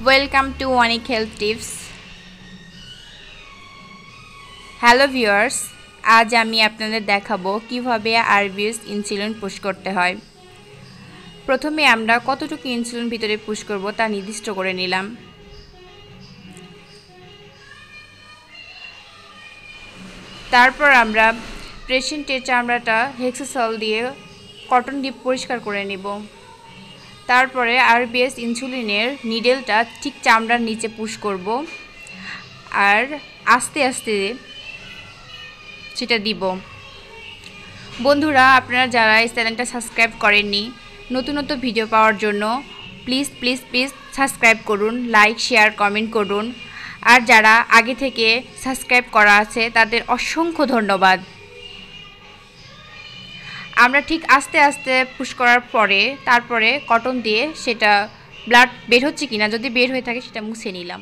Welcome to Onik Health Tips. Hello viewers, আজ আমি আপনাদের দেখাবো কিভাবে আরবিএস ইনসুলিন পুশ করতে হয়। প্রথমে আমরা কতটুকু ইনসুলিন ভিতরে পুশ করব তা নির্দিষ্ট করে নিলাম। তারপর আমরা পেশেন্টের চামড়াটা হেক্সাসল দিয়ে কটন দিয়ে পরিষ্কার করে নেব। তারপরে আরবিএস ইনসুলিনের নিডেলটা ঠিক চামড়ার নিচে পুশ করব আর আস্তে আস্তে সেটা দিব। বন্ধুরা, আপনারা যারা এই চ্যানেলটা সাবস্ক্রাইব করেননি, নতুন ভিডিও পাওয়ার জন্য প্লিজ প্লিজ প্লিজ সাবস্ক্রাইব করুন, লাইক শেয়ার কমেন্ট করুন। আর যারা আগে থেকে সাবস্ক্রাইব করা আছে তাদের অসংখ্য ধন্যবাদ। আমরা ঠিক আস্তে আস্তে পুশ করার পরে তারপরে কটন দিয়ে সেটা ব্লাড বের হচ্ছে কিনা, যদি বের হয়ে থাকে সেটা মুছে নিলাম।